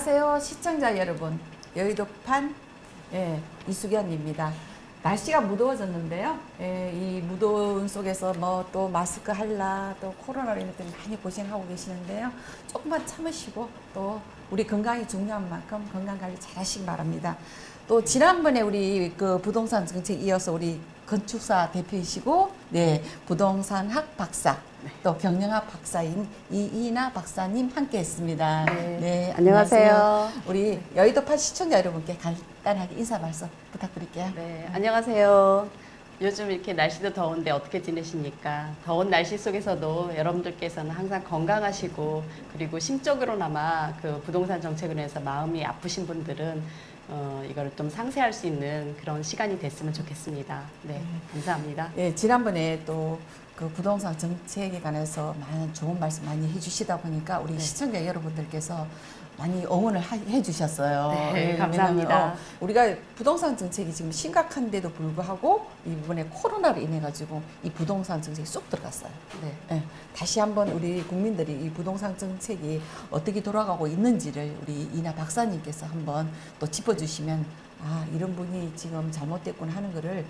안녕하세요 시청자 여러분, 여의도판 이수견입니다. 날씨가 무더워졌는데요. 이 무더운 속에서 뭐 또 마스크 할라 또 코로나로 인해 많이 고생하고 계시는데요. 조금만 참으시고 또 우리 건강이 중요한 만큼 건강관리 잘 하시기 바랍니다. 또 지난번에 우리 그 부동산 정책 이어서 우리 건축사 대표이시고 부동산학 박사 또 경영학 박사인 이이나 박사님 함께 했습니다. 네, 안녕하세요. 우리 여의도판 시청자 여러분께 간단하게 인사 말씀 부탁드릴게요. 네, 안녕하세요. 요즘 이렇게 날씨도 더운데 어떻게 지내십니까? 더운 날씨 속에서도 여러분들께서는 항상 건강하시고, 그리고 심적으로나마 그 부동산 정책으로 해서 마음이 아프신 분들은 이거를 좀 상쇄할 수 있는 그런 시간이 됐으면 좋겠습니다. 네, 감사합니다. 지난번에 또 그 부동산 정책에 관해서 많은 좋은 말씀 많이 해주시다 보니까 우리 시청자 여러분들께서 많이 응원을 해주셨어요. 네, 감사합니다. 우리가 부동산 정책이 지금 심각한데도 불구하고 이번에 코로나로 인해 가지고 이 부동산 정책이 쏙 들어갔어요. 다시 한번 우리 국민들이 이 부동산 정책이 어떻게 돌아가고 있는지를 우리 이나 박사님께서 한번 또 짚어주시면 이런 분이 지금 잘못됐구나 하는 거를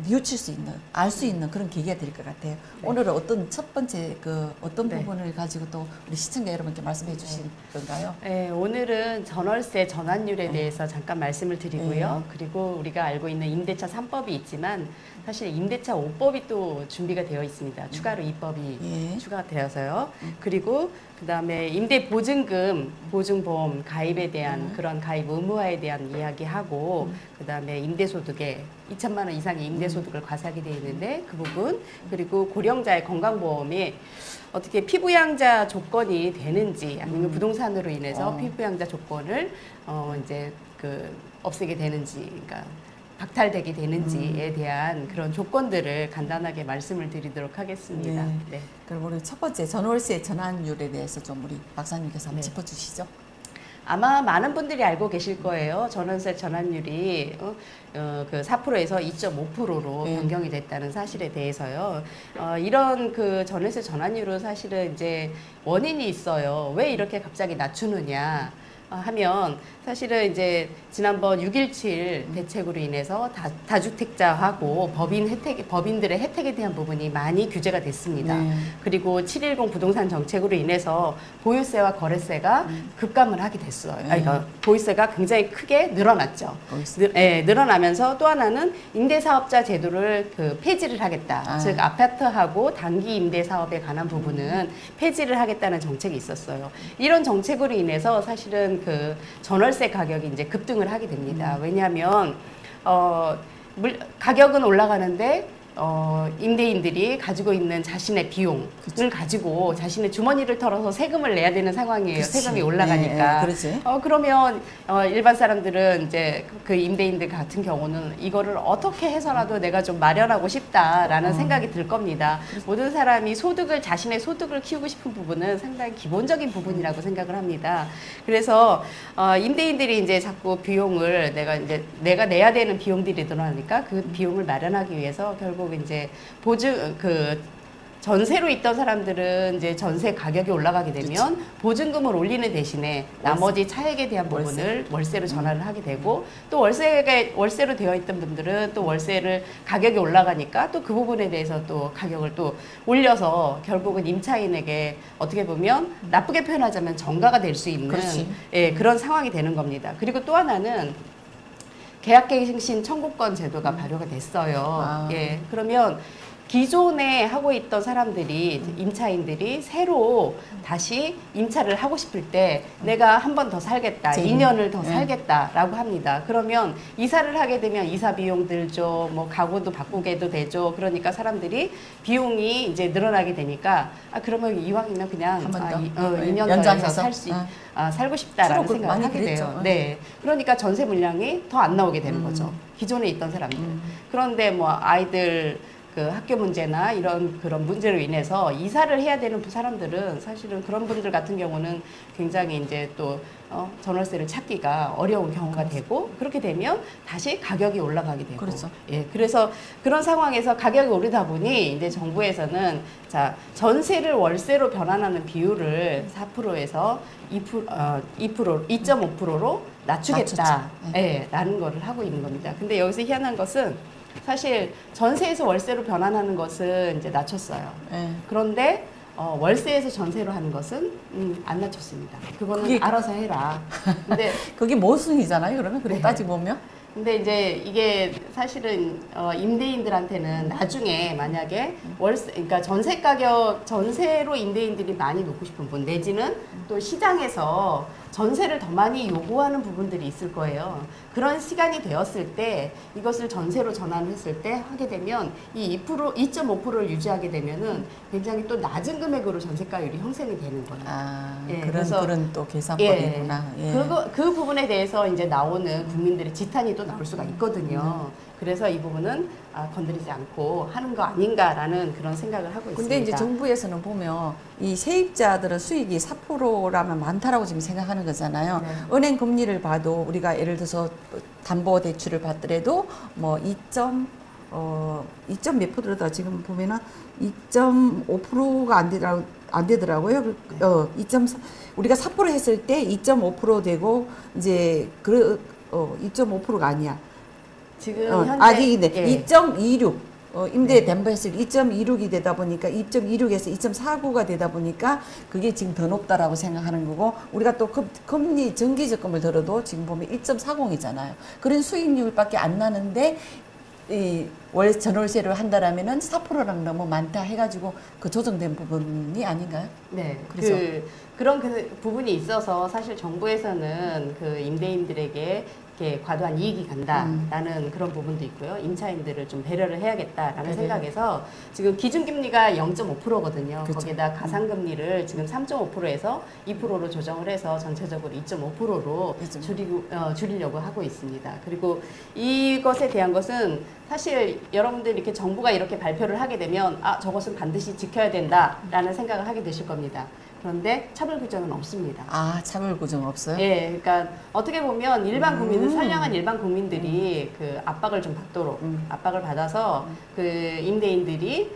뉘우칠 수 있는, 알 수 있는 그런 계기가 될 것 같아요. 오늘은 어떤 첫 번째 어떤 부분을 가지고 또 우리 시청자 여러분께 말씀해 주실 건가요? 네, 오늘은 전월세 전환율에 대해서 잠깐 말씀을 드리고요. 그리고 우리가 알고 있는 임대차 3법이 있지만 사실 임대차 5법이 또 준비가 되어 있습니다. 추가로 입법이 추가가 되어서요. 그리고 그 다음에 임대보증금, 보증보험 가입에 대한 그런 가입 의무화에 대한 이야기하고 그 다음에 임대소득에 2천만 원 이상의 임대소득을 과세하게 되어 있는데 그 부분, 그리고 고령자의 건강보험이 어떻게 피부양자 조건이 되는지 아니면 부동산으로 인해서 피부양자 조건을 이제 없애게 되는지, 그러니까 박탈되게 되는지에 대한 그런 조건들을 간단하게 말씀을 드리도록 하겠습니다. 네. 그럼 우리 첫 번째 전월세 전환율에 대해서 좀 우리 박사님께서 한번 짚어주시죠. 아마 많은 분들이 알고 계실 거예요. 전월세 전환율이 그 4%에서 2.5%로 변경이 됐다는 사실에 대해서요. 이런 그 전월세 전환율은 사실은 이제 원인이 있어요. 왜 이렇게 갑자기 낮추느냐 하면 사실은 이제 지난번 6.17 대책으로 인해서 다주택자하고 법인들의 혜택에 대한 부분이 많이 규제가 됐습니다. 그리고 7.10 부동산 정책으로 인해서 보유세와 거래세가 급감을 하게 됐어요. 그러니까 보유세가 굉장히 크게 늘어났죠. 늘어나면서 또 하나는 임대사업자 제도를 폐지를 하겠다. 즉 아파트하고 단기 임대사업에 관한 부분은 폐지를 하겠다는 정책이 있었어요. 이런 정책으로 인해서 사실은 그 전월세 가격이 이제 급등을 하게 됩니다. 왜냐하면 가격은 올라가는데 임대인들이 가지고 있는 자신의 비용을 가지고 자신의 주머니를 털어서 세금을 내야 되는 상황이에요. 세금이 올라가니까. 그러면 일반 사람들은 이제 그 임대인들 같은 경우는 이거를 어떻게 해서라도 내가 좀 마련하고 싶다라는 생각이 들 겁니다. 모든 사람이 자신의 소득을 키우고 싶은 부분은 상당히 기본적인 부분이라고 생각을 합니다. 그래서 임대인들이 이제 자꾸 비용을 내가 내야 되는 비용들이 늘어나니까 그 비용을 마련하기 위해서 결국 이제 전세로 있던 사람들은 이제 전세 가격이 올라가게 되면 보증금을 올리는 대신에 나머지 차액에 대한 부분을 월세로 전환을 하게 되고, 또 월세로 되어 있던 분들은 또 월세를 가격이 올라가니까 또 그 부분에 대해서 또 가격을 또 올려서 결국은 임차인에게 어떻게 보면 나쁘게 표현하자면 정가가 될 수 있는 그런 상황이 되는 겁니다. 그리고 또 하나는 계약갱신 청구권 제도가 발효가 됐어요. 그러면 기존에 하고 있던 사람들이, 임차인들이 새로 다시 임차를 하고 싶을 때 내가 한 번 더 살겠다, 2년을 더 살겠다라고 합니다. 그러면 이사를 하게 되면 이사 비용 들죠, 뭐 가구도 바꾸게도 되죠. 그러니까 사람들이 비용이 이제 늘어나게 되니까 그러면 이왕이면 그냥 2년 더 해서 살고 싶다라는 생각을 하게 돼요. 그러니까 전세 물량이 더 안 나오게 되는 거죠. 기존에 있던 사람들. 그런데 뭐 아이들 그 학교 문제나 이런 그런 문제로 인해서 이사를 해야 되는 사람들은 사실은 그런 분들 같은 경우는 굉장히 이제 또 전월세를 찾기가 어려운 경우가 되고 그렇게 되면 다시 가격이 올라가게 되고 그렇죠. 예, 그래서 그런 상황에서 가격이 오르다 보니 이제 정부에서는 자 전세를 월세로 변환하는 비율을 4%에서 2.5%로 낮추겠다. 예, 라는 거를 하고 있는 겁니다. 근데 여기서 희한한 것은 사실 전세에서 월세로 변환하는 것은 이제 낮췄어요. 예. 그런데 월세에서 전세로 하는 것은 안 낮췄습니다. 그거는 그게 알아서 해라. 근데 그게 모순이잖아요. 그러면 그렇게 네. 따지고 보면. 근데 이제 이게 사실은 임대인들한테는 나중에 만약에 월세, 그러니까 전세 가격, 전세로 임대인들이 많이 놓고 싶은 분 내지는 또 시장에서 전세를 더 많이 요구하는 부분들이 있을 거예요. 그런 시간이 되었을 때 이것을 전세로 전환했을 때 하게 되면 이 2.5%를 유지하게 되면은 굉장히 또 낮은 금액으로 전세가율이 형성이 되는 거예요. 아, 예, 그런 또 계산법이구나. 예. 그 부분에 대해서 이제 나오는 국민들의 지탄이 또 나올 수가 있거든요. 그래서 이 부분은 건드리지 않고 하는 거 아닌가라는 그런 생각을 하고 있습니다. 근데 이제 정부에서는 보면 이 세입자들은 수익이 4%라면 많다라고 지금 생각하는 거잖아요. 네. 은행 금리를 봐도 우리가 예를 들어서 담보 대출을 받더라도 뭐 2점 몇 프로다 지금 보면은 2.5%가 안 되더라고요. 네. 2.4 우리가 4% 했을 때 2.5% 되고 이제 2.5%가 아니야. 지금 아직이네. 예. 2.26. 임대 담보 했을 때 2.26이 되다 보니까 2.26에서 2.49가 되다 보니까 그게 지금 더 높다라고 생각하는 거고 우리가 또 금리 정기적금을 들어도 지금 보면 1.40이잖아요. 그런 수익률밖에 안 나는데 이 전월세를 한다라면은 4%랑 너무 많다 해가지고 그 조정된 부분이 아닌가요? 네, 그래서 그런 부분이 있어서 사실 정부에서는 그 임대인들에게 이렇게 과도한 이익이 간다라는 그런 부분도 있고요. 임차인들을 좀 배려를 해야겠다라는 네네. 생각에서 지금 기준금리가 0.5%거든요. 그렇죠. 거기다 가상금리를 지금 3.5%에서 2%로 조정을 해서 전체적으로 2.5%로 줄이려고 하고 있습니다. 그리고 이것에 대한 것은 사실 여러분들 이렇게 정부가 이렇게 발표를 하게 되면 저것은 반드시 지켜야 된다라는 생각을 하게 되실 겁니다. 그런데 차별 규정은 없습니다. 차별 규정 없어요? 예, 그러니까 어떻게 보면 일반 국민들, 선량한 일반 국민들이 그 압박을 좀 받도록 압박을 받아서 그 임대인들이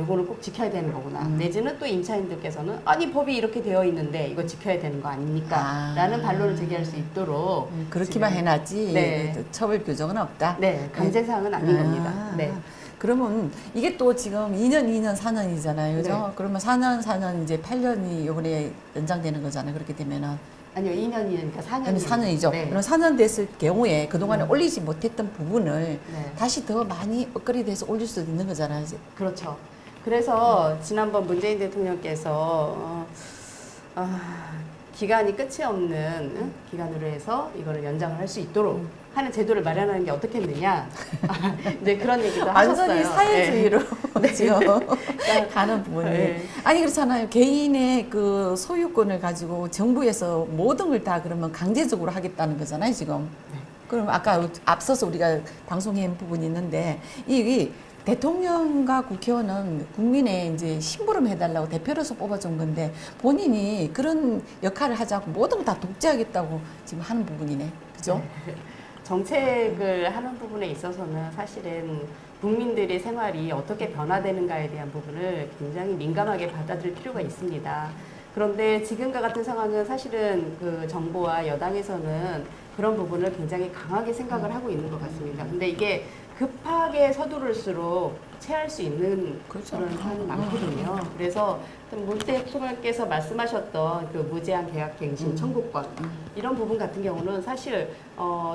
요거는 꼭 지켜야 되는 거구나. 내지는 또 임차인들께서는 아니 법이 이렇게 되어 있는데 이거 지켜야 되는 거 아닙니까? 라는 반론을 제기할 수 있도록 그렇게만 지금, 해놨지 네. 처벌 규정은 없다. 네, 강제사항은 아닌 겁니다. 네. 그러면 이게 또 지금 2년, 4년이잖아요. 그죠? 네. 그러면 4년, 이제 8년이 이번에 연장되는 거잖아요. 그렇게 되면은. 아니요, 2년이니까 4년. 4년이죠. 네. 그럼 4년 됐을 경우에 그동안에 올리지 못했던 부분을 네. 다시 더 많이 업그레이드해서 올릴 수도 있는 거잖아요. 이제. 그렇죠. 그래서 지난번 문재인 대통령께서 기간이 끝이 없는 기간으로 해서 이거를 연장을 할 수 있도록 하는 제도를 마련하는 게 어떻겠느냐. 이제 그런 얘기도 하셨어요. 완전히 사회주의로 네. 지금 가는 부분이. 네. 아니 그렇잖아요. 개인의 그 소유권을 가지고 정부에서 모든 걸 다 그러면 강제적으로 하겠다는 거잖아요. 지금. 네. 그럼 아까 앞서서 우리가 방송해 온 부분이 있는데 이 대통령과 국회의원은 국민의 이제 심부름 해달라고 대표로서 뽑아준 건데 본인이 그런 역할을 하자고 모든 걸 다 독재하겠다고 지금 하는 부분이네. 그죠? 네. 정책을 하는 부분에 있어서는 사실은 국민들의 생활이 어떻게 변화되는가에 대한 부분을 굉장히 민감하게 받아들일 필요가 있습니다. 그런데 지금과 같은 상황은 사실은 그 정부와 여당에서는 그런 부분을 굉장히 강하게 생각을 하고 있는 것 같습니다. 근데 이게 급하게 서두를수록 체할 수 있는 그렇죠. 그런 상황이 많거든요. 그래서 문 대통령께서 말씀하셨던 그 무제한 계약갱신 청구권 이런 부분 같은 경우는 사실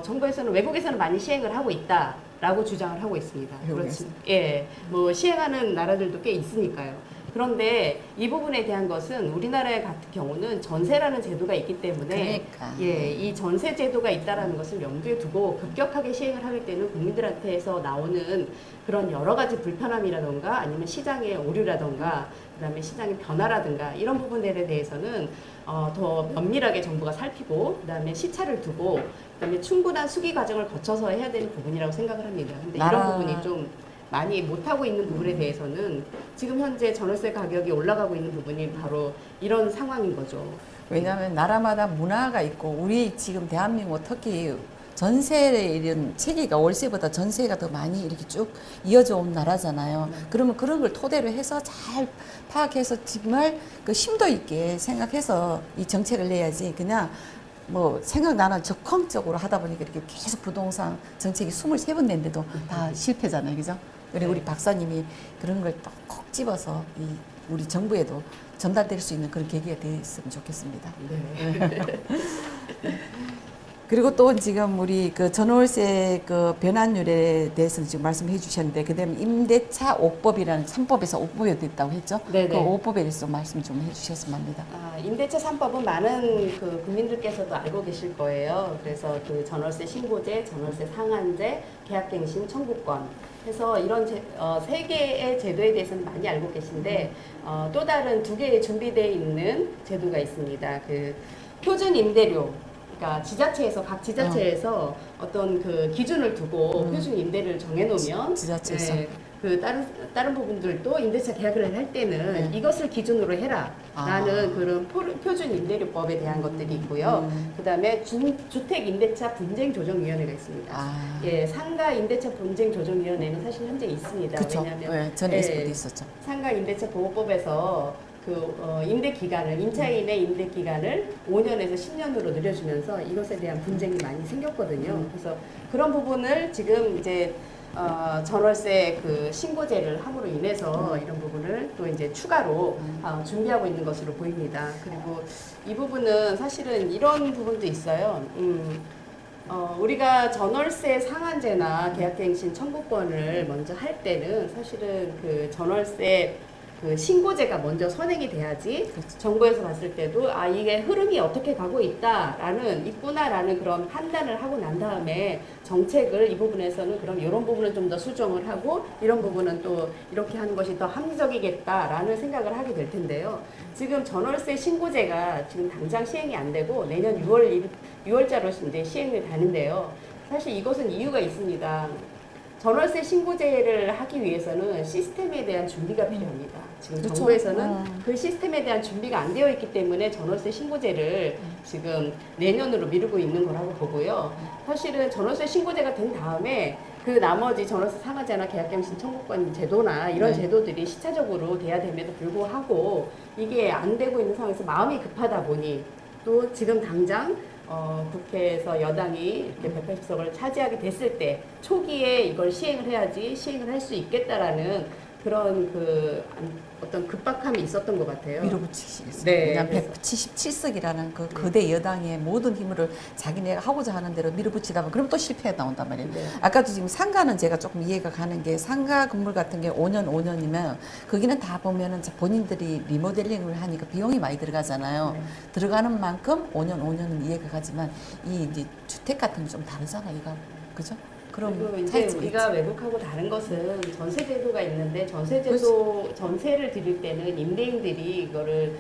정부에서는 외국에서는 많이 시행을 하고 있다라고 주장을 하고 있습니다. 그렇지? 예, 뭐 시행하는 나라들도 꽤 있으니까요. 그런데 이 부분에 대한 것은 우리나라 같은 경우는 전세라는 제도가 있기 때문에 예, 이 전세 제도가 있다라는 것을 염두에 두고 급격하게 시행을 하게 되는 국민들한테서 나오는 그런 여러 가지 불편함이라던가 아니면 시장의 오류라던가 그다음에 시장의 변화라든가 이런 부분들에 대해서는 더 면밀하게 정부가 살피고 그다음에 시차를 두고 그다음에 충분한 수기 과정을 거쳐서 해야 되는 부분이라고 생각을 합니다. 근데 이런 부분이 좀 많이 못하고 있는 부분에 대해서는 지금 현재 전월세 가격이 올라가고 있는 부분이 바로 이런 상황인 거죠. 왜냐하면 나라마다 문화가 있고 우리 지금 대한민국 특히 전세의 이런 체계가 월세보다 전세가 더 많이 이렇게 쭉 이어져 온 나라잖아요. 그러면 그런 걸 토대로 해서 잘 파악해서 정말 그 심도 있게 생각해서 이 정책을 내야지 그냥 뭐 생각나는 적극적으로 하다 보니까 이렇게 계속 부동산 정책이 23번 냈는데도 다 실패잖아요. 그죠? 그리고 우리 박사님이 그런 걸 또 콕 집어서 이 우리 정부에도 전달될 수 있는 그런 계기가 됐으면 좋겠습니다. 네. 그리고 또 지금 우리 그 전월세 그 변환율에 대해서는 지금 말씀해 주셨는데 그다음에 임대차 5법이라는 3법에서 5법이 됐다고 했죠? 네네. 그 5법에 대해서 말씀 좀 해주셨으면 합니다. 임대차 3법은 많은 그 국민들께서도 알고 계실 거예요. 그래서 그 전월세 신고제, 전월세 상한제, 계약갱신 청구권 해서 이런 세 개의 제도에 대해서는 많이 알고 계신데 또 다른 두 개의 준비되어 있는 제도가 있습니다. 그 표준 임대료. 그러니까 지자체에서 각 지자체에서 어떤 그 기준을 두고 표준 임대를 정해놓으면 지자체에서 그 다른 부분들도 임대차 계약을 할 때는 이것을 기준으로 해라라는 그런 표준 임대료법에 대한 것들이 있고요. 그다음에 주택 임대차 분쟁 조정위원회가 있습니다. 예, 상가 임대차 분쟁 조정위원회는 사실 현재 있습니다. 그렇죠. 왜냐하면 전에 에스프도 있었죠. 상가 임대차 보호법에서 임대 기간을 임차인의 임대 기간을 5년에서 10년으로 늘려주면서 이것에 대한 분쟁이 많이 생겼거든요. 그래서 그런 부분을 지금 이제 전월세 그 신고제를 함으로 인해서 이런 부분을 또 이제 추가로 준비하고 있는 것으로 보입니다. 그리고 이 부분은 사실은 이런 부분도 있어요. 우리가 전월세 상한제나 계약갱신 청구권을 먼저 할 때는 사실은 그 전월세 그 신고제가 먼저 선행이 돼야지 그렇죠. 정부에서 봤을 때도 이게 흐름이 어떻게 가고 있구나라는 그런 판단을 하고 난 다음에 정책을 이 부분에서는 그럼 이런 부분은 좀 더 수정을 하고 이런 부분은 또 이렇게 하는 것이 더 합리적이겠다라는 생각을 하게 될 텐데요. 지금 전월세 신고제가 지금 당장 시행이 안 되고 내년 6월자로 이제 시행이 되는데요. 사실 이것은 이유가 있습니다. 전월세 신고제를 하기 위해서는 시스템에 대한 준비가 필요합니다. 지금 그렇죠. 정부에서는 그 시스템에 대한 준비가 안 되어 있기 때문에 전월세 신고제를 지금 내년으로 미루고 있는 거라고 보고요. 사실은 전월세 신고제가 된 다음에 그 나머지 전월세 상한제나 계약갱신 청구권 제도나 이런 제도들이 시차적으로 돼야 됨에도 불구하고 이게 안 되고 있는 상황에서 마음이 급하다 보니 또 지금 당장 국회에서 여당이 이렇게 180석을 차지하게 됐을 때 초기에 이걸 시행을 해야지 시행을 할 수 있겠다라는 그런 그 어떤 급박함이 있었던 것 같아요. 밀어붙이시겠어요. 네. 그냥 177석이라는 그 거대 여당의 모든 힘을 자기네가 하고자 하는 대로 밀어붙이다 보면 그럼 또 실패가 나온단 말이에요. 네. 아까도 지금 상가는 제가 조금 이해가 가는 게 상가 건물 같은 게 5년이면 거기는 다 보면은 본인들이 리모델링을 하니까 비용이 많이 들어가잖아요. 네. 들어가는 만큼 5년은 이해가 가지만 이 이제 주택 같은 게 좀 다르잖아, 이거. 그죠? 그리고 이제 우리가 외국하고 다른 것은 전세 제도가 있는데 전세를 드릴 때는 임대인들이 이거를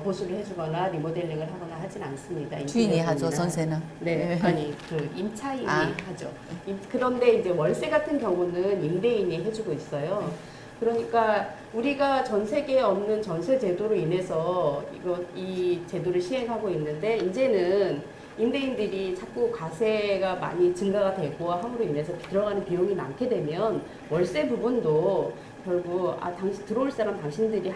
보수를 해주거나 리모델링을 하거나 하진 않습니다. 주인이 하죠, 전세는. 네, 아니 그 임차인이 하죠. 그런데 이제 월세 같은 경우는 임대인이 해주고 있어요. 그러니까 우리가 전 세계에 없는 전세 제도로 인해서 이 제도를 시행하고 있는데 이제는 임대인들이 자꾸 과세가 많이 증가가 되고 함으로 인해서 들어가는 비용이 많게 되면 월세 부분도 결국 들어올 사람 당신들이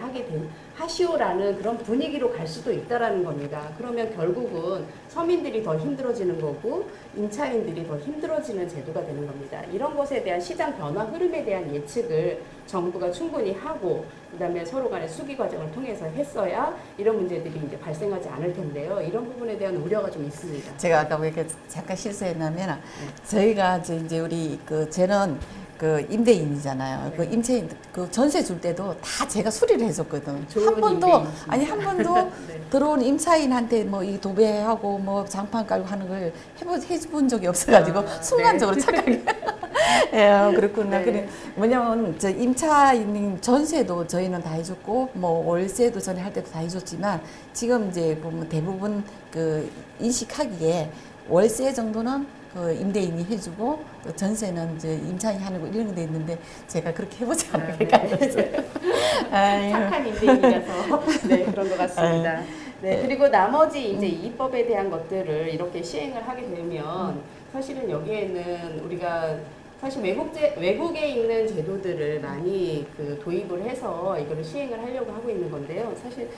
하시오라는 그런 분위기로 갈 수도 있다라는 겁니다. 그러면 결국은 서민들이 더 힘들어지는 거고 임차인들이 더 힘들어지는 제도가 되는 겁니다. 이런 것에 대한 시장 변화 흐름에 대한 예측을 정부가 충분히 하고 그다음에 서로 간의 수기 과정을 통해서 했어야 이런 문제들이 이제 발생하지 않을 텐데요. 이런 부분에 대한 우려가 좀 있습니다. 제가 아까 왜 이렇게 잠깐 실수했냐면 저희가 이제 우리 저는 그 임대인이잖아요. 네. 그 임차인 그 전세 줄 때도 다 제가 수리를 해줬거든. 한 번도 임대인이십니다. 한 번도 네. 들어온 임차인한테 뭐 이 도배하고 뭐 장판 깔고 하는 걸 해본 적이 없어가지고 순간적으로 착하게. 예, 그렇구나. 네. 그래 뭐냐면 저 임차인 전세도 저희는 다 해줬고 뭐 월세도 전에 할 때도 다 해줬지만 지금 이제 보면 대부분 그 인식하기에 월세 정도는 그 임대인이 해주고 또 전세는 이제 임차인이 하는 거 이런 게 있는데 제가 그렇게 해보지 않으니까 착한 임대인이라서 네 그런 것 같습니다. 네 그리고 나머지 이제 입법에 대한 것들을 이렇게 시행을 하게 되면 사실은 여기에는 우리가 사실 외국에 있는 제도들을 많이 그 도입을 해서 이거를 시행을 하려고 하고 있는 건데요. 사실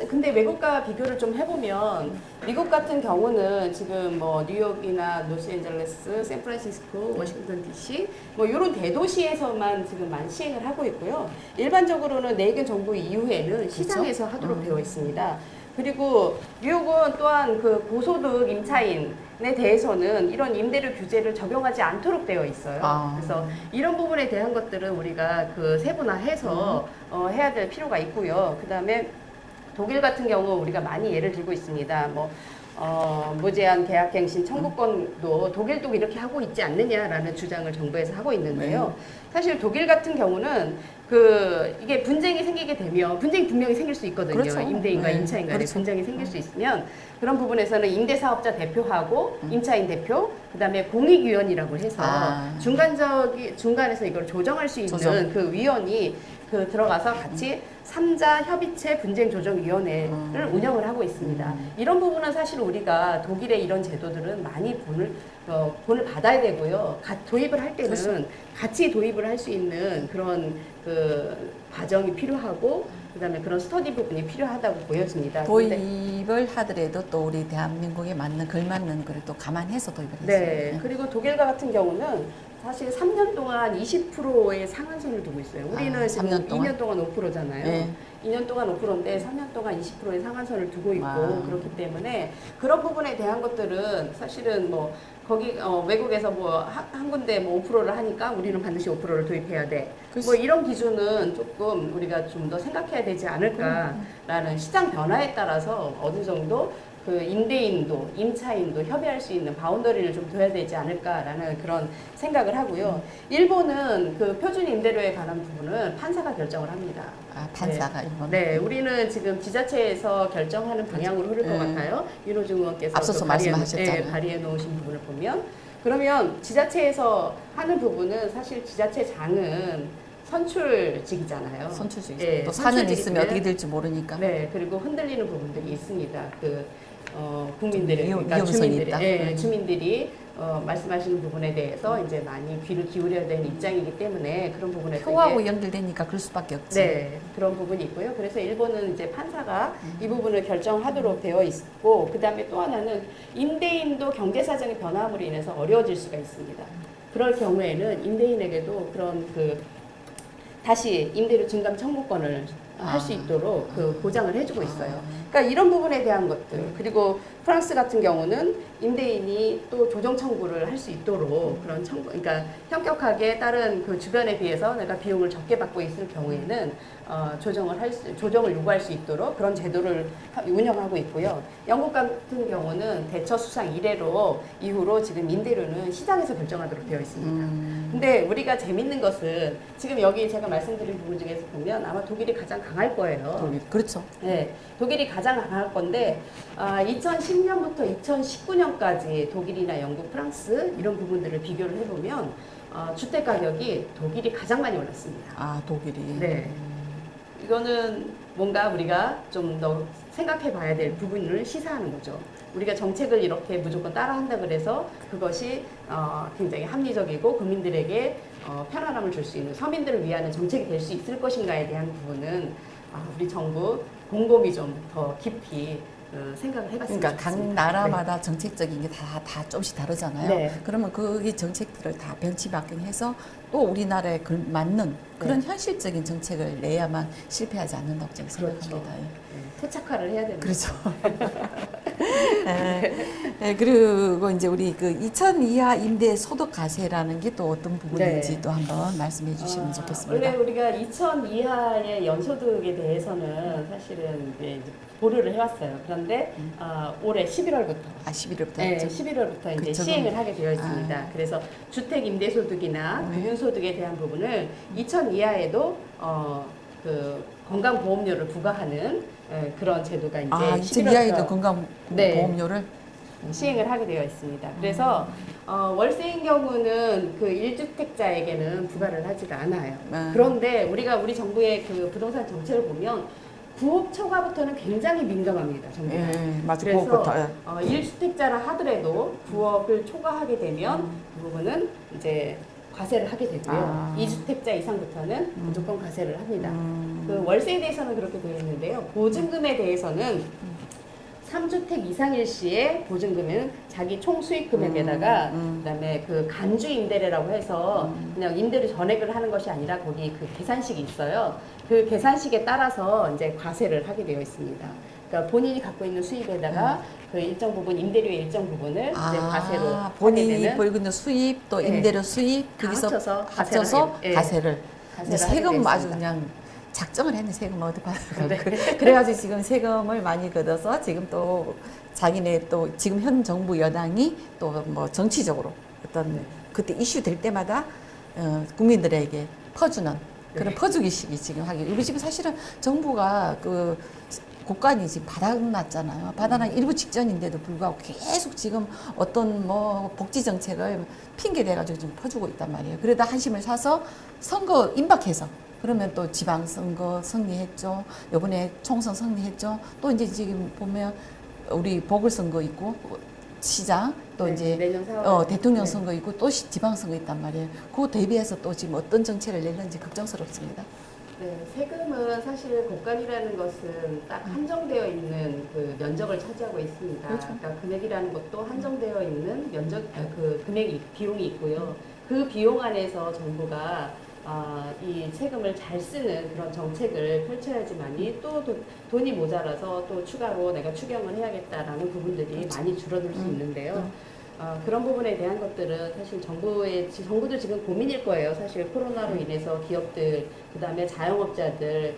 근데 외국과 비교를 좀 해보면 미국 같은 경우는 지금 뭐 뉴욕이나 로스앤젤레스, 샌프란시스코, 워싱턴 DC 뭐 이런 대도시에서만 지금 많이 시행을 하고 있고요. 일반적으로는 레이건 정부 이후에는 시장에서 하도록 되어 있습니다. 그리고 뉴욕은 또한 그 고소득 임차인에 대해서는 이런 임대료 규제를 적용하지 않도록 되어 있어요. 그래서 이런 부분에 대한 것들은 우리가 그 세분화해서 해야 될 필요가 있고요. 그 다음에 독일 같은 경우 우리가 많이 예를 들고 있습니다. 뭐 무제한 계약갱신 청구권도 독일도 이렇게 하고 있지 않느냐라는 주장을 정부에서 하고 있는데요. 사실 독일 같은 경우는 이게 분쟁이 생기게 되면 분쟁이 분명히 생길 수 있거든요. 그렇죠. 임대인과 임차인 간에 분쟁이 생길 수 있으면 그런 부분에서는 임대사업자 대표하고 임차인 대표 그다음에 공익위원이라고 해서 중간에서 이걸 조정할 수 있는 그 위원이 들어가서 같이 3자 협의체 분쟁조정위원회를 운영을 하고 있습니다. 이런 부분은 사실 우리가 독일의 이런 제도들은 많이 본을 받아야 되고요. 도입을 할 때는 같이 도입을 할 수 있는 그런 과정이 필요하고 그다음에 그런 스터디 부분이 필요하다고 보여집니다. 도입을 하더라도 또 우리 대한민국에 걸맞는 걸 또 감안해서 도입을 했어요. 네. 그리고 독일과 같은 경우는 사실 3년 동안 20%의 상한선을 두고 있어요. 우리는 지금 2년 동안 5%잖아요. 네. 2년 동안 5%인데 3년 동안 20%의 상한선을 두고 있고 그렇기 때문에 그런 부분에 대한 것들은 사실은 뭐 외국에서 뭐 한 군데 뭐 5%를 하니까 우리는 반드시 5%를 도입해야 돼. 뭐 이런 기준은 조금 우리가 좀 더 생각해야 되지 않을까라는 시장 변화에 따라서 어느 정도 그 임대인도 임차인도 협의할 수 있는 바운더리를 좀 둬야 되지 않을까라는 그런 생각을 하고요. 일본은 그 표준 임대료에 관한 부분은 판사가 결정을 합니다. 판사가 일본. 네, 우리는 지금 지자체에서 결정하는 방향으로 흐를 것 같아요. 윤호중 의원께서 앞서서 말씀하셨잖아요. 발의해 놓으신 부분을 보면 그러면 지자체에서 하는 부분은 사실 지자체장은 선출직이잖아요. 선출직. 네, 또 사는 있으면 어떻게 될지 모르니까. 네, 그리고 흔들리는 부분들이 있습니다. 국민들의 그러니까 주민들이 말씀하시는 부분에 대해서 이제 많이 귀를 기울여야 되는 입장이기 때문에 그런 부분에 표하고 연결되니까 그럴 수밖에 없지. 네, 그런 부분이 있고요. 그래서 일본은 이제 판사가 이 부분을 결정하도록 되어 있고, 그 다음에 또 하나는 임대인도 경제 사정의 변화함으로 인해서 어려워질 수가 있습니다. 그럴 경우에는 임대인에게도 그런 다시 임대료 증감 청구권을 할 수 있도록 보장을 해주고 있어요. 그러니까 이런 부분에 대한 것들, 그리고 프랑스 같은 경우는 임대인이 또 조정 청구를 할 수 있도록 그런 그러니까 현격하게 다른 그 주변에 비해서 내가 비용을 적게 받고 있을 경우에는 조정을 요구할 수 있도록 그런 제도를 운영하고 있고요. 영국 같은 경우는 대처 수상 이후로 지금 임대료는 시장에서 결정하도록 되어 있습니다. 근데 우리가 재밌는 것은 지금 여기 제가 말씀드린 부분 중에서 보면 아마 독일이 가장 강할 거예요. 그렇죠. 네, 독일이 가장 강할 건데 2010년부터 2019년까지 독일이나 영국, 프랑스 이런 부분들을 비교를 해보면 주택 가격이 독일이 가장 많이 올랐습니다. 독일이. 네. 이거는 뭔가 우리가 좀 더 생각해 봐야 될 부분을 시사하는 거죠. 우리가 정책을 이렇게 무조건 따라한다 그래서 그것이 굉장히 합리적이고 국민들에게 편안함을 줄 수 있는 서민들을 위한 정책이 될 수 있을 것인가에 대한 부분은 우리 정부 곰곰이 좀 더 깊이 생각을 해봤으면 그러니까 좋겠습니다. 각 나라마다 정책적인 게 다 조금씩 다르잖아요. 네. 그러면 그 정책들을 다 변치바뀌해서 또 우리나라에 맞는 그런 현실적인 정책을 내야만 실패하지 않는다고 저는 생각합니다. 토착화를 해야 되는 그렇죠. 그리고 이제 우리 2천 이하 임대 소득 가세라는 게 또 어떤 부분인지 또 한번 말씀해 주시면 좋겠습니다. 원래 우리가 2천 이하의 연소득에 대해서는 사실은 이제 보류를 해왔어요. 그런데 올해 11월부터 11월부터 네, 11월부터 이제 시행을 하게 되어 있습니다. 그래서 주택 임대소득이나 금융소득에 대한 부분을 2천 이하에도 건강보험료를 부과하는 그런 제도가 이제 2천 이하에도 건강보험료를 시행을 하게 되어 있습니다. 그래서 월세인 경우는 그 1주택자에게는 부과를 하지가 않아요. 그런데 우리 정부의 그 부동산 정책을 보면 9억 초과부터는 굉장히 민감합니다. 정부가. 맞아. 그래서 9억부터. 1주택자라 하더라도 9억을 초과하게 되면 그 부분은 이제 과세를 하게 되고요. 2주택자 이상부터는 무조건 과세를 합니다. 그 월세에 대해서는 그렇게 되어 있는데요. 보증금에 대해서는 3주택 이상일 시에 보증금은 자기 총 수익 금액에다가 그다음에 그 간주 임대료라고 해서 그냥 임대료 전액을 하는 것이 아니라 거기 그 계산식이 있어요. 그 계산식에 따라서 이제 과세를 하게 되어 있습니다. 그러니까 본인이 갖고 있는 수입에다가 그 일정 부분 임대료의 일정 부분을 이제 과세로 본인이 벌고 있는 수입 또 임대료 수입 다 거기서 합쳐서 과세를. 근데 세금 아주 그냥 작정을 했네. 세금 어디 받아. 그래가지고 지금 세금을 많이 걷어서 지금 또 자기네 또 지금 현 정부 여당이 또 뭐 정치적으로 어떤 그때 이슈 될 때마다 국민들에게 퍼주는 그런 퍼주기식이 지금 하기. 우리 집은 사실은 정부가 그 국간이 지금 바닥났잖아요. 바닥난 일부 직전인데도 불구하고 계속 지금 어떤 뭐 복지 정책을 핑계 대가지고 지금 퍼주고 있단 말이에요. 그러다 한심을 사서 선거 임박해서 그러면 또 지방선거 승리했죠. 이번에 총선 승리했죠. 또 이제 지금 보면 우리 보궐선거 있고 시장 또 이제 내년 4월 대통령 선거 있고 또 지방선거 있단 말이에요. 그 대비해서 또 지금 어떤 정책을 낼는지 걱정스럽습니다. 네, 세금은 사실 국간이라는 것은 딱 한정되어 있는 그 면적을 차지하고 있습니다. 그렇죠. 그러니까 금액이라는 것도 한정되어 있는 그 금액이 비용이 있고요. 그 비용 안에서 정부가 이 세금을 잘 쓰는 그런 정책을 펼쳐야지만이 또 돈이 모자라서 또 추가로 내가 추경을 해야겠다라는 부분들이 그렇죠. 많이 줄어들 수 있는데요. 그런 부분에 대한 것들은 사실 정부도 지금 고민일 거예요. 사실 코로나로 인해서 기업들, 그 다음에 자영업자들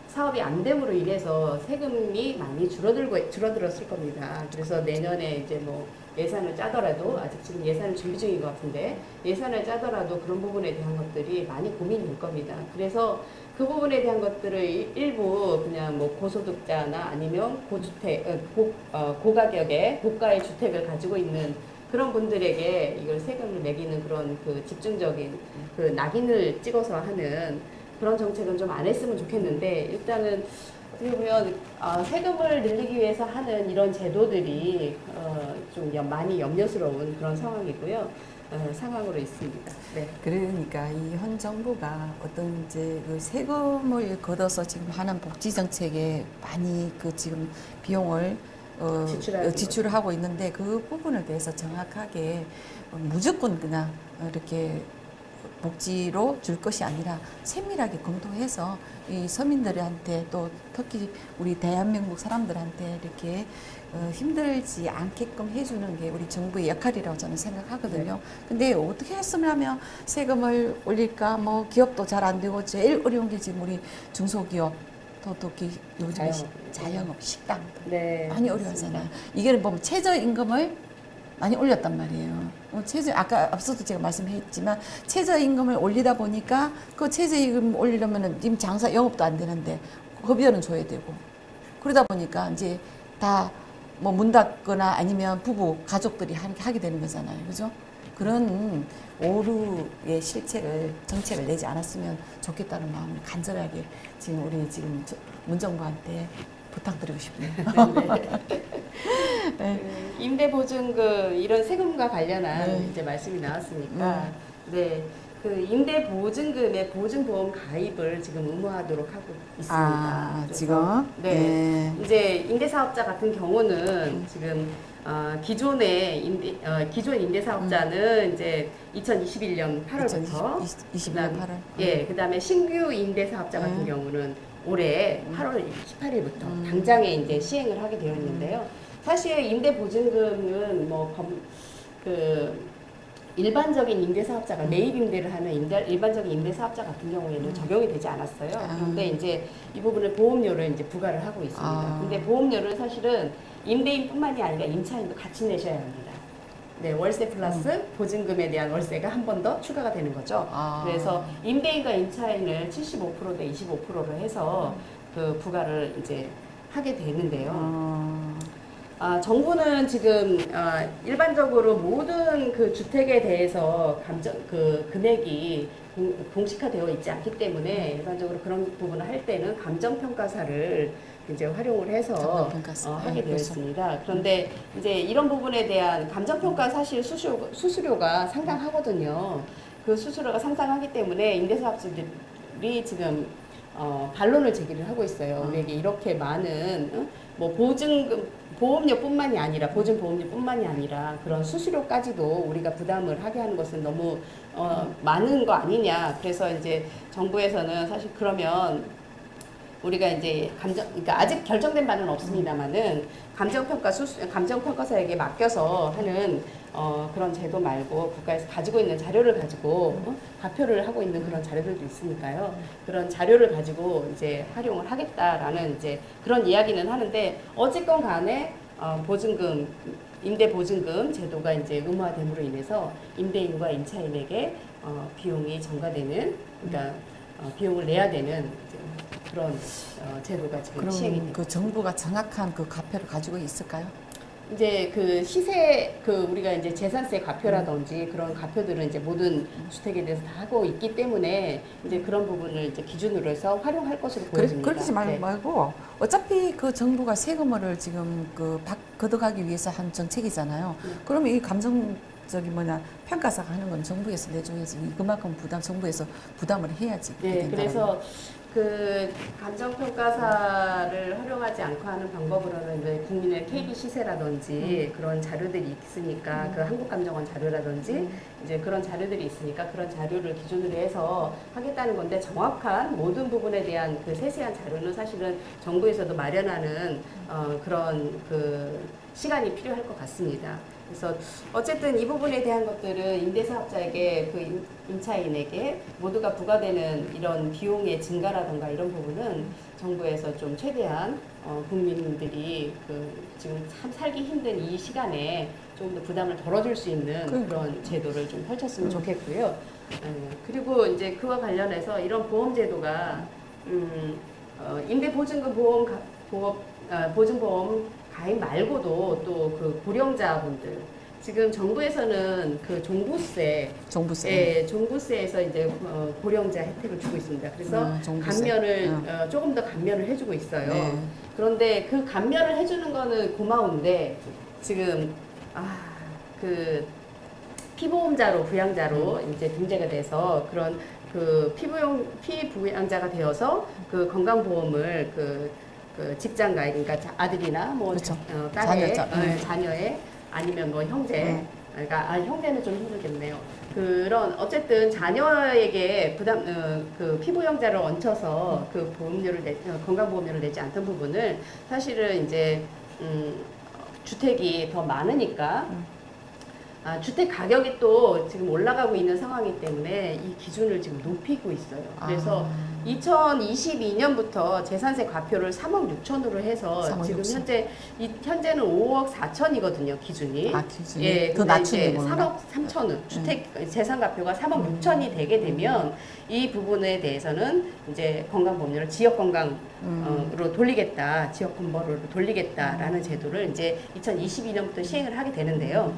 사업이 안 됨으로 인해서 세금이 많이 줄어들었을 겁니다. 그래서 내년에 이제 뭐 예산을 짜더라도 아직 지금 예산을 준비 중인 것 같은데 예산을 짜더라도 그런 부분에 대한 것들이 많이 고민이 될 겁니다. 그래서 그 부분에 대한 것들을 일부 그냥 뭐 고소득자나 아니면 고가격의 고가의 주택을 가지고 있는 그런 분들에게 이걸 세금을 매기는 그런 그 집중적인 그 낙인을 찍어서 하는 그런 정책은 좀 안 했으면 좋겠는데 일단은 어떻게 보면 세금을 늘리기 위해서 하는 이런 제도들이 좀 많이 염려스러운 그런 상황이고요. 상황으로 있습니다. 네. 그러니까 이 현 정부가 어떤 이제 그 세금을 걷어서 지금 하는 복지 정책에 많이 그 지금 비용을 지출을 하고 있는데 그 부분에 대해서 정확하게 무조건 그냥 이렇게 복지로 줄 것이 아니라 세밀하게 검토해서 이 서민들한테 또 특히 우리 대한민국 사람들한테 이렇게 힘들지 않게끔 해주는 게 우리 정부의 역할이라고 저는 생각하거든요. 네. 근데 어떻게 했으면 세금을 올릴까? 뭐 기업도 잘 안 되고 제일 어려운 게 지금 우리 중소기업 또 특히 요즘에 자영업, 식당 네, 많이 어려워하잖아요. 이게 보면 최저임금을 많이 올렸단 말이에요. 아까 앞서도 제가 말씀했지만 최저임금을 올리다 보니까 그 최저임금 올리려면은 지금 장사 영업도 안 되는데 급여는 줘야 되고 그러다 보니까 이제 다 뭐 문 닫거나 아니면 부부 가족들이 하게 되는 거잖아요. 그죠? 그런 오류의 정책을 내지 않았으면 좋겠다는 마음을 간절하게 지금 우리 문정부한테 부탁드리고 싶네요. 네. 임대보증금 이런 세금과 관련한 이제 말씀이 나왔으니까 네. 그 임대보증금의 보증보험 가입을 지금 의무화하도록 하고 있습니다. 지금? 네. 이제 임대사업자 같은 경우는 지금 기존 임대사업자는 이제 2021년 8월부터 2021년 8월. 예, 그다음에 신규 임대사업자 같은 경우는 올해 8월 18일부터 당장에 이제 시행을 하게 되어 있는데요. 사실 임대보증금은 일반적인 임대사업자가 매입 임대를 하는 일반적인 임대사업자 같은 경우에는 적용이 되지 않았어요. 그런데 이제 이 부분을 보험료를 이제 부과를 하고 있습니다. 근데 보험료를 사실은 임대인뿐만이 아니라 임차인도 같이 내셔야 합니다. 네, 월세 플러스 보증금에 대한 월세가 한 번 더 추가가 되는 거죠. 그래서 임대인과 임차인을 75% 대 25%로 해서 그 부과를 이제 하게 되는데요. 정부는 지금 일반적으로 모든 그 주택에 대해서 그 금액이 공식화되어 있지 않기 때문에 일반적으로 그런 부분을 할 때는 감정평가사를 이제 활용을 해서 하게 되어 있습니다. 그런데 이제 이런 부분에 대한 감정평가 사실 수수료가 상당하거든요. 그 수수료가 상당하기 때문에 임대사업자들이 지금 반론을 제기를 하고 있어요. 우리에게 이렇게 많은 뭐 보험료뿐만이 아니라 보증보험료뿐만이 아니라 그런 수수료까지도 우리가 부담을 하게 하는 것은 너무 많은 거 아니냐. 그래서 이제 정부에서는 사실 그러면 우리가 이제 그러니까 아직 결정된 바는 없습니다만은 감정평가사에게 맡겨서 하는 그런 제도 말고 국가에서 가지고 있는 자료를 가지고 발표를 하고 있는 그런 자료들도 있으니까요. 그런 자료를 가지고 이제 활용을 하겠다라는 이제 그런 이야기는 하는데 어쨌건 간에 임대보증금 제도가 이제 의무화됨으로 인해서 임대인과 임차인에게 비용이 전가되는, 그러니까 비용을 내야 되는 이제 그런 제도가 지금 시행이 됩니다. 그 정부가 정확한 그 가표를 가지고 있을까요? 이제 그 우리가 이제 재산세 가표라든지 그런 가표들은 이제 모든 주택에 대해서 다 하고 있기 때문에 이제 그런 부분을 이제 기준으로 해서 활용할 것으로 보여집니다. 그러지 말고 어차피 그 정부가 세금을 지금 걷어가기 위해서 한 정책이잖아요. 그러면 이 평가사가 하는 건 정부에서 내줘야지. 그만큼 정부에서 부담을 해야지. 네, 그래서 그 감정평가사를 활용하지 않고 하는 방법으로는 이제 국민의 KB 시세라든지 그런 자료들이 있으니까 그 한국감정원 자료라든지 이제 그런 자료들이 있으니까 그런 자료를 기준으로 해서 하겠다는 건데 정확한 모든 부분에 대한 그 세세한 자료는 사실은 정부에서도 마련하는 그런 그 시간이 필요할 것 같습니다. 그래서 어쨌든 이 부분에 대한 것들은 임대사업자에게 그 임차인에게 모두가 부과되는 이런 비용의 증가라든가 이런 부분은 정부에서 좀 최대한 국민들이 지금 참 살기 힘든 이 시간에 조금 더 부담을 덜어줄 수 있는 그런 제도를 좀 펼쳤으면 좋겠고요. 그리고 이제 그와 관련해서 이런 보험제도가 임대보증금 보증보험 가입 말고도 또 그 고령자분들 지금 정부에서는 그 종부세에서 이제 고령자 혜택을 주고 있습니다. 그래서 감면을 조금 더 감면을 해주고 있어요. 네. 그런데 그 감면을 해주는 거는 고마운데 지금 그 피보험자로 부양자로 이제 등재가 돼서 그런 그 피부양자가 되어서 그 건강보험을 그 직장 가입, 그러니까 아들이나 뭐 그렇죠. 딸의 자녀의 아니면 뭐 형제, 그러니까 형제는 좀 힘들겠네요. 그런 어쨌든 자녀에게 그 피부양자를 얹혀서 그 건강보험료를 내지 않던 부분을 사실은 이제 주택이 더 많으니까. 주택 가격이 또 지금 올라가고 있는 상황이기 때문에 이 기준을 지금 높이고 있어요. 그래서 2022년부터 재산세 과표를 3억 6천으로 해서 3억 지금 6천. 현재는 5억 4천이거든요, 기준이. 기준이? 예, 더 낮추는 거구나. 3억 3천은 주택 재산 과표가 3억 6천이 되게 되면 이 부분에 대해서는 이제 건강보험료를 지역건강으로 돌리겠다, 지역건보로 돌리겠다라는 제도를 이제 2022년부터 시행을 하게 되는데요.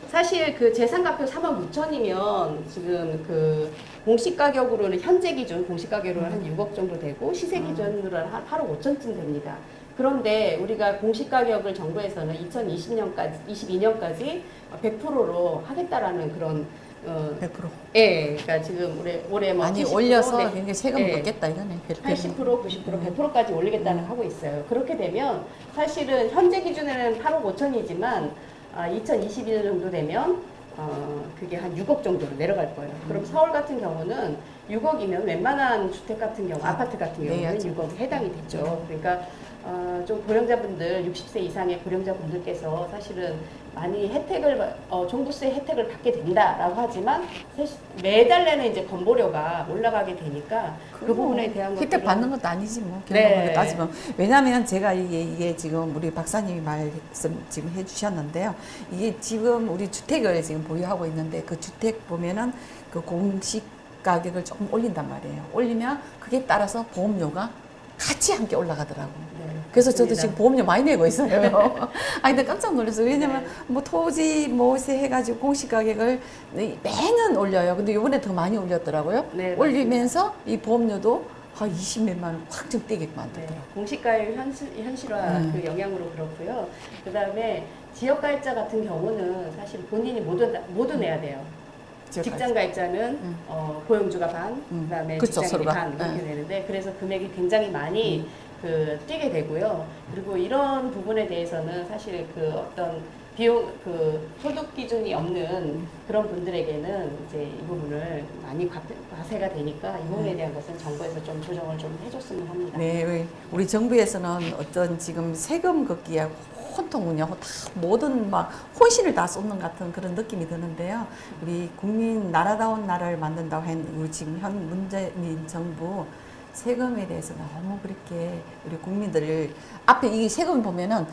사실 그 재산가표 3억 6천이면 지금 그 공시가격으로는 현재 기준 공시가격으로는 한 6억 정도 되고 시세 기준으로는 한 8억 5천쯤 됩니다. 그런데 우리가 공시가격을 정부에서는 2022년까지 100%로 하겠다라는 그런 100%. 예, 그러니까 지금 올해 뭐 많이 70%, 올려서 네. 굉장히 세금 묻겠다 이거네. 80%, 90%, 100%까지 올리겠다는 하고 있어요. 그렇게 되면 사실은 현재 기준에는 8억 5천이지만 2022년 정도 되면 그게 한 6억 정도로 내려갈 거예요. 그럼 서울 같은 경우는 6억이면 웬만한 주택 같은 경우, 아파트 같은 경우는 6억이 해당이 되죠. 그러니까 좀 고령자분들, 60세 이상의 고령자분들께서 사실은 많이 종부세 혜택을 받게 된다라고 하지만 매달 내는 이제 건보료가 올라가게 되니까 그 부분에 대한 것들은 혜택 받는 것도 아니지 뭐. 네. 따지면 왜냐하면 제가 이게 지금 우리 박사님이 말씀 지금 해주셨는데요. 이게 지금 우리 주택을 지금 보유하고 있는데 그 주택 보면은 그 공시 가격을 조금 올린단 말이에요. 올리면 그게 따라서 보험료가 같이 함께 올라가더라고. 네, 그래서 저도 맞습니다. 지금 보험료 많이 내고 있어요. 아니, 근데 깜짝 놀랐어요. 왜냐면 네. 뭐 토지 뭐세 해가지고 공시 가격을 매년 올려요. 근데 이번에 더 많이 올렸더라고요. 네, 올리면서 이 보험료도 한 20몇만 원 확 좀 떼게 네, 만들더라고요. 공시가율 현실화 그 영향으로 그렇고요. 그 다음에 지역가입자 같은 경우는 사실 본인이 모두 내야 돼요. 직장 가입자는 고용주가 반, 그다음에 그쵸, 직장인이 서로가. 반 이렇게 네. 되는데 그래서 금액이 굉장히 많이 그 뛰게 되고요. 그리고 이런 부분에 대해서는 사실 그 어떤 비용 그 소득 기준이 없는 그런 분들에게는 이제 이 부분을 많이 과세가 되니까 이 부분에 대한 것은 정부에서 좀 조정을 좀 해줬으면 합니다. 네, 우리 정부에서는 어떤 지금 세금 걷기에 혼통은요, 다 모든 막 혼신을 다 쏟는 같은 그런 느낌이 드는데요. 우리 국민 나라다운 나라를 만든다고 한 우리 지금 현 문재인 정부 세금에 대해서 너무 그렇게 우리 국민들을 앞에 이 세금 보면은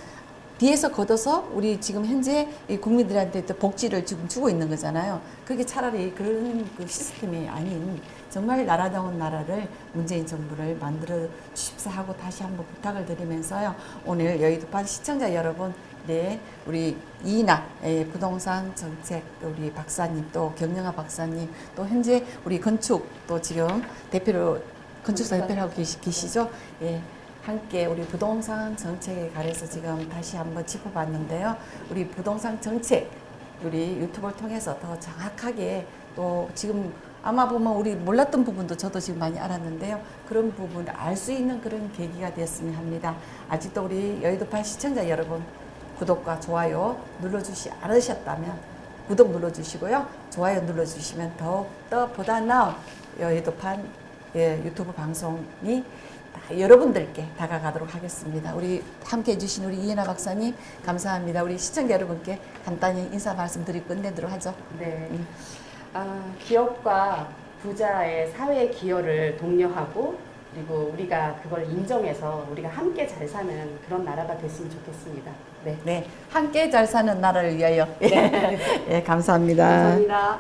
뒤에서 걷어서 우리 지금 현재 이 국민들한테 또 복지를 지금 주고 있는 거잖아요. 그게 차라리 그런 그 시스템이 아닌 정말 나라다운 나라를 문재인 정부를 만들어 주십사 하고 다시 한번 부탁을 드리면서요. 오늘 여의도판 시청자 여러분, 네, 우리 이인아 부동산 정책 우리 박사님 또 경영아 박사님 또 현재 우리 건축 또 지금 대표로 건축사 대표하고 계시죠? 예. 함께 우리 부동산 정책에 관해서 지금 다시 한번 짚어봤는데요. 우리 부동산 정책, 우리 유튜브를 통해서 더 정확하게 또 지금 아마 보면 우리 몰랐던 부분도 저도 지금 많이 알았는데요. 그런 부분을 알 수 있는 그런 계기가 되었으면 합니다. 아직도 우리 여의도판 시청자 여러분, 구독과 좋아요 눌러주시 않으셨다면 구독 눌러주시고요. 좋아요 눌러주시면 더욱더 보다 나은 여의도판 유튜브 방송이 여러분들께 다가가도록 하겠습니다. 우리 함께 해주신 우리 이은하 박사님 감사합니다. 우리 시청자 여러분께 간단히 인사 말씀드리고 끝내도록 하죠. 네. 기업과 부자의 사회 기여를 독려하고 그리고 우리가 그걸 인정해서 우리가 함께 잘 사는 그런 나라가 됐으면 좋겠습니다. 네. 네, 함께 잘 사는 나라를 위하여. 네. 예, 감사합니다. 감사합니다.